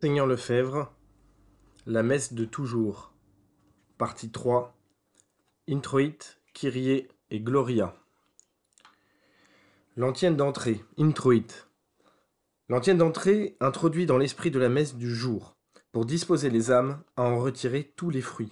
Seigneur Lefebvre, la messe de toujours, partie 3, Introit, Kyrie et Gloria. L'antienne d'entrée, Introit. L'antienne d'entrée introduit dans l'esprit de la messe du jour, pour disposer les âmes à en retirer tous les fruits.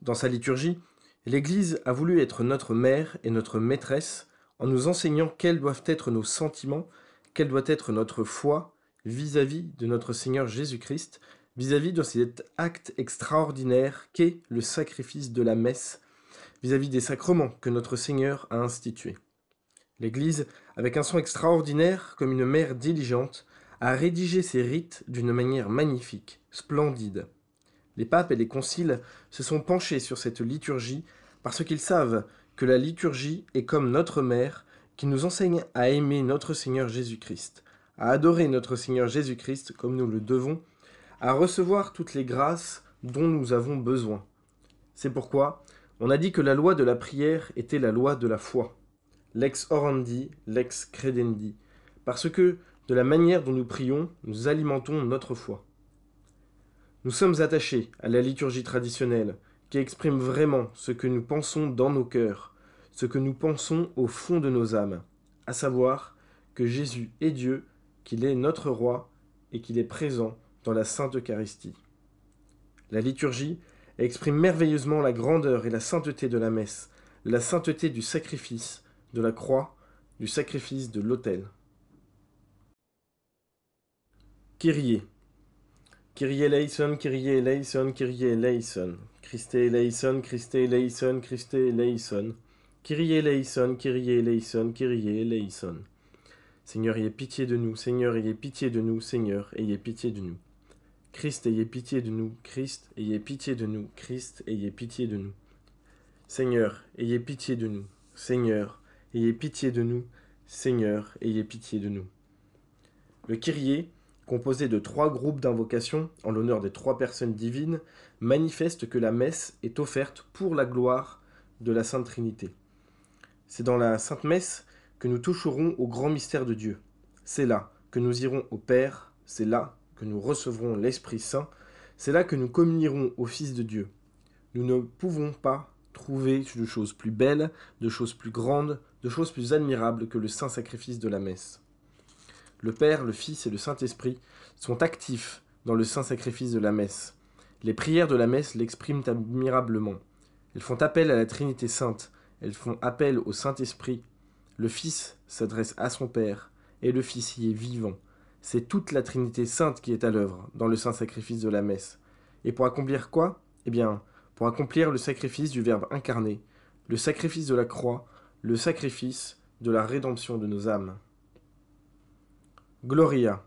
Dans sa liturgie, l'Église a voulu être notre mère et notre maîtresse en nous enseignant quels doivent être nos sentiments, quelle doit être notre foi vis-à-vis de notre Seigneur Jésus-Christ, vis-à-vis de cet acte extraordinaire qu'est le sacrifice de la messe, vis-à-vis des sacrements que notre Seigneur a institués. L'Église, avec un soin extraordinaire, comme une mère diligente, a rédigé ces rites d'une manière magnifique, splendide. Les papes et les conciles se sont penchés sur cette liturgie parce qu'ils savent que la liturgie est comme notre mère qui nous enseigne à aimer notre Seigneur Jésus-Christ, à adorer notre Seigneur Jésus-Christ comme nous le devons, à recevoir toutes les grâces dont nous avons besoin. C'est pourquoi on a dit que la loi de la prière était la loi de la foi. Lex orandi, lex credendi. Parce que, de la manière dont nous prions, nous alimentons notre foi. Nous sommes attachés à la liturgie traditionnelle, qui exprime vraiment ce que nous pensons dans nos cœurs, ce que nous pensons au fond de nos âmes, à savoir que Jésus est Dieu, qu'il est notre roi et qu'il est présent dans la Sainte Eucharistie. La liturgie exprime merveilleusement la grandeur et la sainteté de la messe, la sainteté du sacrifice, de la croix, du sacrifice de l'autel. Kyrie. Kyrie eleison, Kyrie eleison, Kyrie eleison. Christe eleison, Christe eleison, Christe eleison. Kyrie eleison, Kyrie eleison, Kyrie eleison. Seigneur, ayez pitié de nous, Seigneur, ayez pitié de nous, Seigneur, ayez pitié de nous. Christ, ayez pitié de nous, Christ, ayez pitié de nous, Christ, ayez pitié de nous. Seigneur, ayez pitié de nous, Seigneur, ayez pitié de nous, Seigneur, ayez pitié de nous. Le Kyrie, composé de 3 groupes d'invocations en l'honneur des 3 personnes divines, manifeste que la messe est offerte pour la gloire de la Sainte Trinité. C'est dans la Sainte Messe que nous toucherons au grand mystère de Dieu. C'est là que nous irons au Père, c'est là que nous recevrons l'Esprit Saint, c'est là que nous communierons au Fils de Dieu. Nous ne pouvons pas trouver de choses plus belles, de choses plus grandes, de choses plus admirables que le saint sacrifice de la messe. Le Père, le Fils et le Saint-Esprit sont actifs dans le saint sacrifice de la messe. Les prières de la messe l'expriment admirablement. Elles font appel à la Trinité Sainte, elles font appel au Saint-Esprit. Le Fils s'adresse à son Père, et le Fils y est vivant. C'est toute la Trinité Sainte qui est à l'œuvre dans le saint sacrifice de la messe. Et pour accomplir quoi ? Eh bien, pour accomplir le sacrifice du Verbe incarné, le sacrifice de la croix, le sacrifice de la rédemption de nos âmes. Gloria.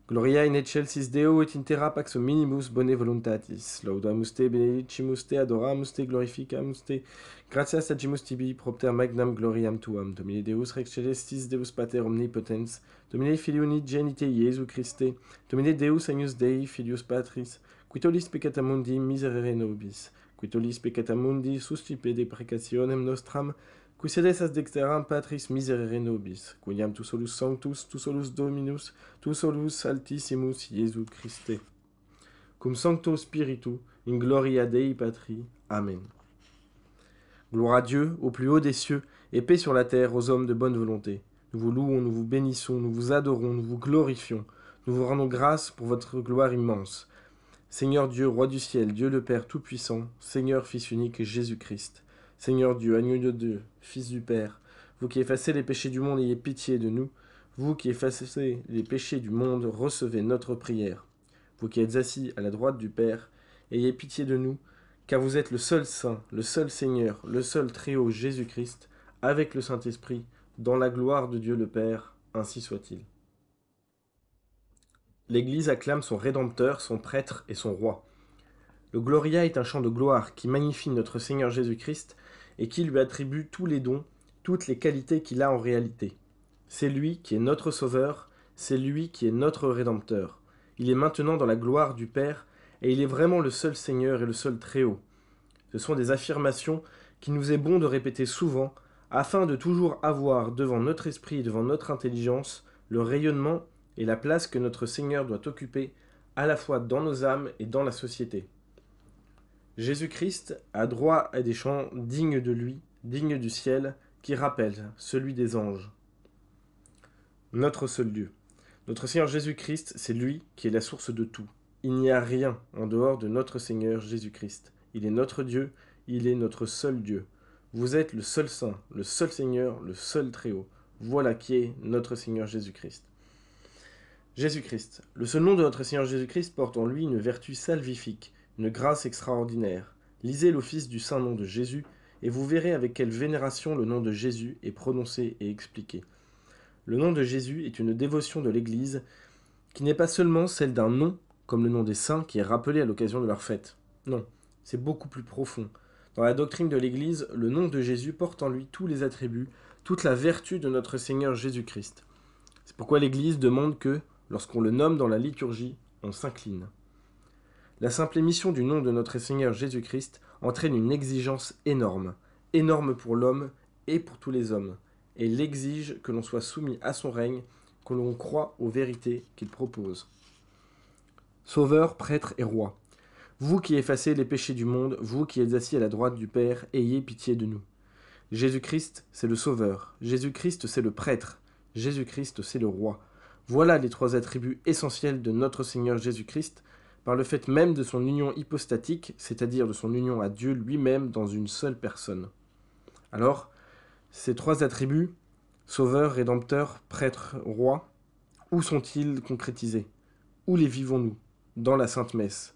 Gloria in excelsis Deo et in terra pax hominibus bone voluntatis. Laudamus te, benedicimus te, adoramus te, glorificamus te. Gratias agimus tibi, propter magnam gloriam tuam. Domine Deus rex celestis, Deus Pater omnipotens. Domine Filii unigenite Iesu Christe. Domine Deus agnus Dei, Filius Patris. Qui tollis peccata mundi, miserere nobis. Qui tollis peccata mundi, suscipe deprecationem nostram. Qui sedes as dexteram Patris miserere nobis, quoniam tu solus sanctus, tu solus Dominus, tu solus altissimus Iesu Christe. Cum sancto Spiritu, in gloria Dei Patri. Amen. Gloire à Dieu, au plus haut des cieux, et paix sur la terre aux hommes de bonne volonté. Nous vous louons, nous vous bénissons, nous vous adorons, nous vous glorifions. Nous vous rendons grâce pour votre gloire immense. Seigneur Dieu, Roi du ciel, Dieu le Père Tout-Puissant, Seigneur Fils unique Jésus-Christ. Seigneur Dieu, agneau de Dieu, Fils du Père, vous qui effacez les péchés du monde, ayez pitié de nous. Vous qui effacez les péchés du monde, recevez notre prière. Vous qui êtes assis à la droite du Père, ayez pitié de nous, car vous êtes le seul Saint, le seul Seigneur, le seul Très-Haut Jésus-Christ, avec le Saint-Esprit, dans la gloire de Dieu le Père, ainsi soit-il. L'Église acclame son Rédempteur, son Prêtre et son Roi. Le Gloria est un chant de gloire qui magnifie notre Seigneur Jésus-Christ et qui lui attribue tous les dons, toutes les qualités qu'il a en réalité. C'est lui qui est notre Sauveur, c'est lui qui est notre Rédempteur. Il est maintenant dans la gloire du Père et il est vraiment le seul Seigneur et le seul Très-Haut. Ce sont des affirmations qu'il nous est bon de répéter souvent afin de toujours avoir devant notre esprit et devant notre intelligence le rayonnement et la place que notre Seigneur doit occuper à la fois dans nos âmes et dans la société. Jésus-Christ a droit à des chants dignes de lui, dignes du ciel, qui rappellent celui des anges. Notre seul Dieu. Notre Seigneur Jésus-Christ, c'est lui qui est la source de tout. Il n'y a rien en dehors de notre Seigneur Jésus-Christ. Il est notre Dieu, il est notre seul Dieu. Vous êtes le seul Saint, le seul Seigneur, le seul Très-Haut. Voilà qui est notre Seigneur Jésus-Christ. Jésus-Christ. Le seul nom de notre Seigneur Jésus-Christ porte en lui une vertu salvifique, une grâce extraordinaire. Lisez l'office du saint nom de Jésus, et vous verrez avec quelle vénération le nom de Jésus est prononcé et expliqué. Le nom de Jésus est une dévotion de l'Église qui n'est pas seulement celle d'un nom, comme le nom des saints qui est rappelé à l'occasion de leur fête. Non, c'est beaucoup plus profond. Dans la doctrine de l'Église, le nom de Jésus porte en lui tous les attributs, toute la vertu de notre Seigneur Jésus-Christ. C'est pourquoi l'Église demande que, lorsqu'on le nomme dans la liturgie, on s'incline. La simple émission du nom de notre Seigneur Jésus-Christ entraîne une exigence énorme, énorme pour l'homme et pour tous les hommes, et il exige que l'on soit soumis à son règne, que l'on croit aux vérités qu'il propose. Sauveur, prêtre et roi, vous qui effacez les péchés du monde, vous qui êtes assis à la droite du Père, ayez pitié de nous. Jésus-Christ, c'est le Sauveur. Jésus-Christ, c'est le prêtre. Jésus-Christ, c'est le roi. Voilà les trois attributs essentiels de notre Seigneur Jésus-Christ, par le fait même de son union hypostatique, c'est-à-dire de son union à Dieu lui-même dans une seule personne. Alors, ces trois attributs, Sauveur, Rédempteur, Prêtre, Roi, où sont-ils concrétisés? Où les vivons-nous? Dans la Sainte Messe.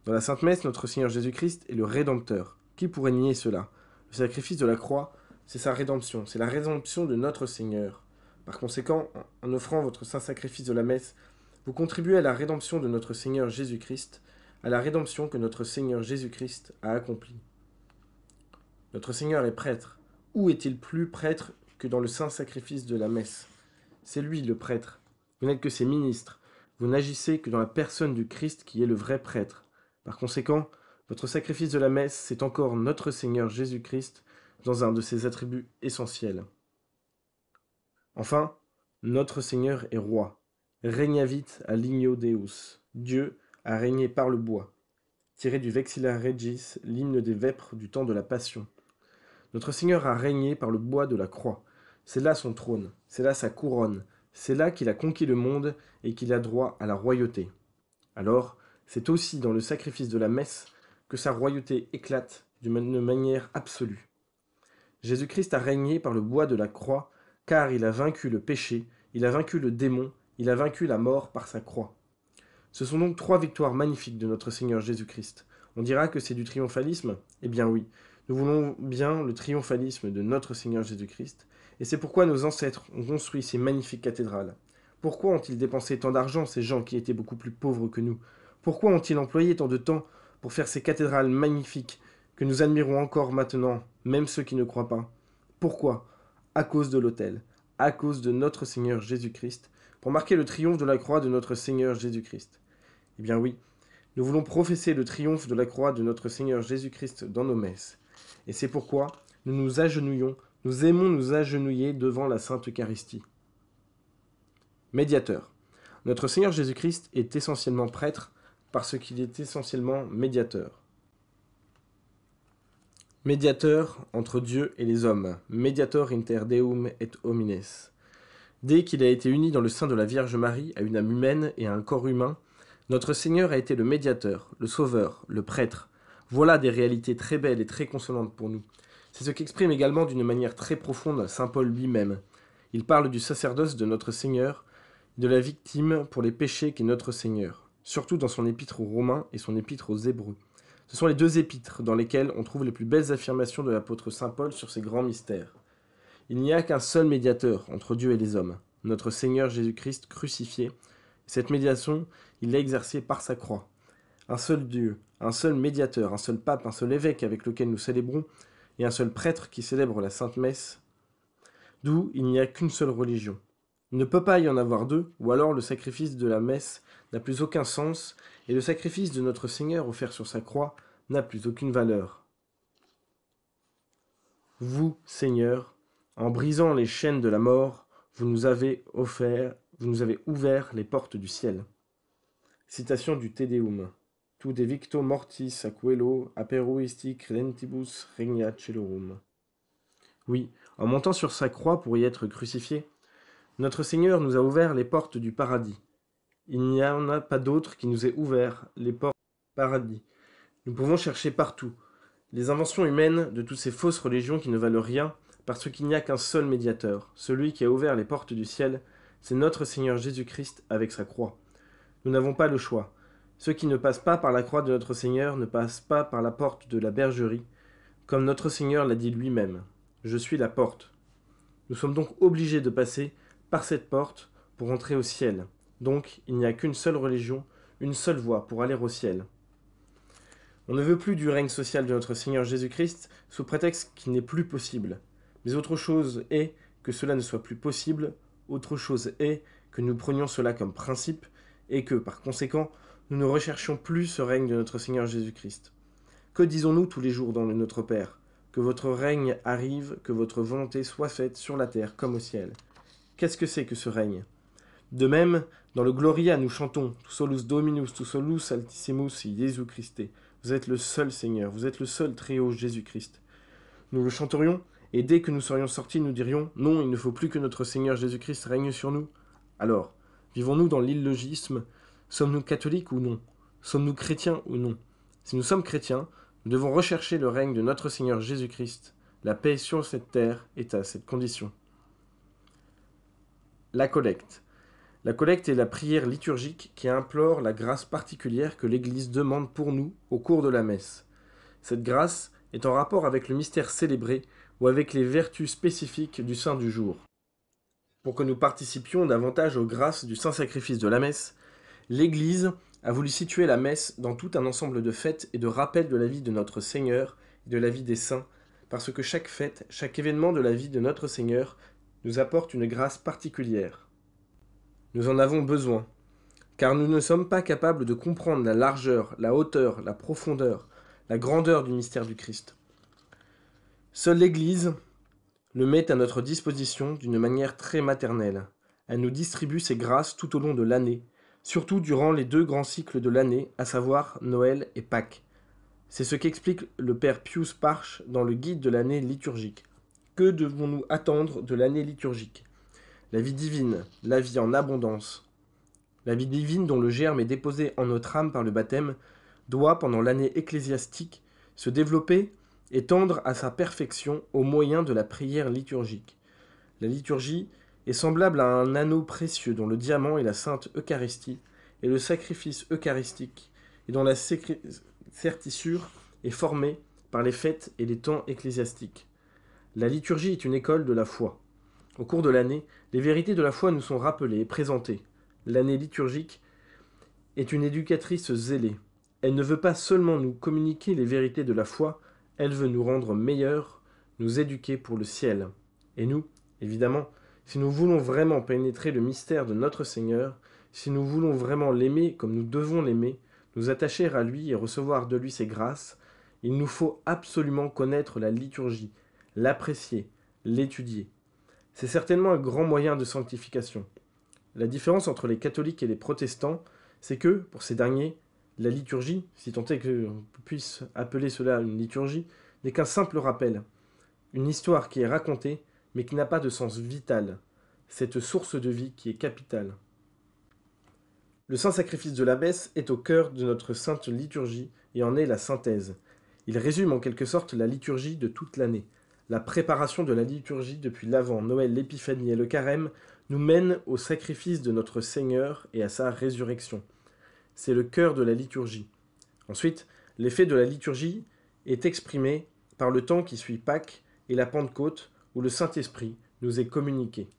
Dans la Sainte Messe, notre Seigneur Jésus-Christ est le Rédempteur. Qui pourrait nier cela? Le sacrifice de la croix, c'est sa rédemption, c'est la rédemption de notre Seigneur. Par conséquent, en offrant votre saint sacrifice de la messe, vous contribuez à la rédemption de notre Seigneur Jésus-Christ, à la rédemption que notre Seigneur Jésus-Christ a accomplie. Notre Seigneur est prêtre. Où est-il plus prêtre que dans le saint sacrifice de la messe? C'est lui le prêtre. Vous n'êtes que ses ministres. Vous n'agissez que dans la personne du Christ qui est le vrai prêtre. Par conséquent, votre sacrifice de la messe, c'est encore notre Seigneur Jésus-Christ dans un de ses attributs essentiels. Enfin, notre Seigneur est roi. Regnavit a ligno Deus. Dieu a régné par le bois. Tiré du Vexilla Regis, l'hymne des vêpres du temps de la Passion. Notre Seigneur a régné par le bois de la croix. C'est là son trône, c'est là sa couronne, c'est là qu'il a conquis le monde et qu'il a droit à la royauté. Alors, c'est aussi dans le sacrifice de la messe que sa royauté éclate d'une manière absolue. Jésus-Christ a régné par le bois de la croix, car il a vaincu le péché, il a vaincu le démon, il a vaincu la mort par sa croix. Ce sont donc trois victoires magnifiques de notre Seigneur Jésus-Christ. On dira que c'est du triomphalisme? Eh bien oui, nous voulons bien le triomphalisme de notre Seigneur Jésus-Christ, et c'est pourquoi nos ancêtres ont construit ces magnifiques cathédrales. Pourquoi ont-ils dépensé tant d'argent, ces gens qui étaient beaucoup plus pauvres que nous? Pourquoi ont-ils employé tant de temps pour faire ces cathédrales magnifiques que nous admirons encore maintenant, même ceux qui ne croient pas? Pourquoi? À cause de l'autel, à cause de notre Seigneur Jésus-Christ, pour marquer le triomphe de la croix de notre Seigneur Jésus-Christ. Eh bien oui, nous voulons professer le triomphe de la croix de notre Seigneur Jésus-Christ dans nos messes. Et c'est pourquoi nous nous agenouillons, nous aimons nous agenouiller devant la Sainte Eucharistie. Médiateur. Notre Seigneur Jésus-Christ est essentiellement prêtre parce qu'il est essentiellement médiateur. Médiateur entre Dieu et les hommes. Mediator inter Deum et homines. Dès qu'il a été uni dans le sein de la Vierge Marie à une âme humaine et à un corps humain, notre Seigneur a été le médiateur, le sauveur, le prêtre. Voilà des réalités très belles et très consolantes pour nous. C'est ce qu'exprime également d'une manière très profonde saint Paul lui-même. Il parle du sacerdoce de notre Seigneur, de la victime pour les péchés qu'est notre Seigneur, surtout dans son épître aux Romains et son épître aux Hébreux. Ce sont les deux épîtres dans lesquelles on trouve les plus belles affirmations de l'apôtre saint Paul sur ces grands mystères. Il n'y a qu'un seul médiateur entre Dieu et les hommes, notre Seigneur Jésus-Christ crucifié. Cette médiation, il l'a exercée par sa croix. Un seul Dieu, un seul médiateur, un seul pape, un seul évêque avec lequel nous célébrons, et un seul prêtre qui célèbre la Sainte Messe, d'où il n'y a qu'une seule religion. Il ne peut pas y en avoir deux, ou alors le sacrifice de la messe n'a plus aucun sens, et le sacrifice de notre Seigneur offert sur sa croix n'a plus aucune valeur. Vous, Seigneur, en brisant les chaînes de la mort, vous nous avez ouvert les portes du ciel. Citation du Te Deum. Tu de victo mortis aquelo aperuisti credentibus regna celorum. Oui, en montant sur sa croix pour y être crucifié, notre Seigneur nous a ouvert les portes du paradis. Il n'y en a pas d'autre qui nous ait ouvert les portes du paradis. Nous pouvons chercher partout. Les inventions humaines de toutes ces fausses religions qui ne valent rien, parce qu'il n'y a qu'un seul médiateur, celui qui a ouvert les portes du ciel, c'est notre Seigneur Jésus-Christ avec sa croix. Nous n'avons pas le choix. Ceux qui ne passent pas par la croix de notre Seigneur ne passent pas par la porte de la bergerie, comme notre Seigneur l'a dit lui-même. Je suis la porte. Nous sommes donc obligés de passer par cette porte pour entrer au ciel. Donc, il n'y a qu'une seule religion, une seule voie pour aller au ciel. On ne veut plus du règne social de notre Seigneur Jésus-Christ sous prétexte qu'il n'est plus possible. Mais autre chose est que cela ne soit plus possible, autre chose est que nous prenions cela comme principe et que, par conséquent, nous ne recherchions plus ce règne de notre Seigneur Jésus-Christ. Que disons-nous tous les jours dans le Notre Père ? Que votre règne arrive, que votre volonté soit faite sur la terre comme au ciel. Qu'est-ce que c'est que ce règne ? De même, dans le Gloria, nous chantons « Tu solus Dominus, tu solus Altissimus, Jesu Christe ». Vous êtes le seul Seigneur, vous êtes le seul très haut Jésus-Christ. Nous le chanterions, et dès que nous serions sortis, nous dirions « Non, il ne faut plus que notre Seigneur Jésus-Christ règne sur nous ». Alors, vivons-nous dans l'illogisme ? Sommes-nous catholiques ou non ? Sommes-nous chrétiens ou non ? Si nous sommes chrétiens, nous devons rechercher le règne de notre Seigneur Jésus-Christ. La paix sur cette terre est à cette condition. La collecte. La collecte est la prière liturgique qui implore la grâce particulière que l'Église demande pour nous au cours de la messe. Cette grâce est en rapport avec le mystère célébré ou avec les vertus spécifiques du saint du jour. Pour que nous participions davantage aux grâces du saint sacrifice de la messe, l'Église a voulu situer la messe dans tout un ensemble de fêtes et de rappels de la vie de notre Seigneur et de la vie des saints, parce que chaque fête, chaque événement de la vie de notre Seigneur nous apporte une grâce particulière. Nous en avons besoin, car nous ne sommes pas capables de comprendre la largeur, la hauteur, la profondeur, la grandeur du mystère du Christ. Seule l'Église le met à notre disposition d'une manière très maternelle. Elle nous distribue ses grâces tout au long de l'année, surtout durant les 2 grands cycles de l'année, à savoir Noël et Pâques. C'est ce qu'explique le père Pius Parche dans le guide de l'année liturgique. Que devons-nous attendre de l'année liturgique ? La vie divine, la vie en abondance. La vie divine dont le germe est déposé en notre âme par le baptême doit, pendant l'année ecclésiastique, se développer et tendre à sa perfection au moyen de la prière liturgique. La liturgie est semblable à un anneau précieux dont le diamant est la sainte Eucharistie et le sacrifice eucharistique, et dont la certissure est formée par les fêtes et les temps ecclésiastiques. La liturgie est une école de la foi. Au cours de l'année, les vérités de la foi nous sont rappelées et présentées. L'année liturgique est une éducatrice zélée. Elle ne veut pas seulement nous communiquer les vérités de la foi, elle veut nous rendre meilleurs, nous éduquer pour le ciel. Et nous, évidemment, si nous voulons vraiment pénétrer le mystère de notre Seigneur, si nous voulons vraiment l'aimer comme nous devons l'aimer, nous attacher à lui et recevoir de lui ses grâces, il nous faut absolument connaître la liturgie, l'apprécier, l'étudier. C'est certainement un grand moyen de sanctification. La différence entre les catholiques et les protestants, c'est que, pour ces derniers, la liturgie, si tant est qu'on puisse appeler cela une liturgie, n'est qu'un simple rappel, une histoire qui est racontée, mais qui n'a pas de sens vital, cette source de vie qui est capitale. Le saint sacrifice de la messe est au cœur de notre sainte liturgie et en est la synthèse. Il résume en quelque sorte la liturgie de toute l'année. La préparation de la liturgie depuis l'Avent, Noël, l'Épiphanie et le Carême nous mène au sacrifice de notre Seigneur et à sa résurrection. C'est le cœur de la liturgie. Ensuite, l'effet de la liturgie est exprimé par le temps qui suit Pâques et la Pentecôte où le Saint-Esprit nous est communiqué.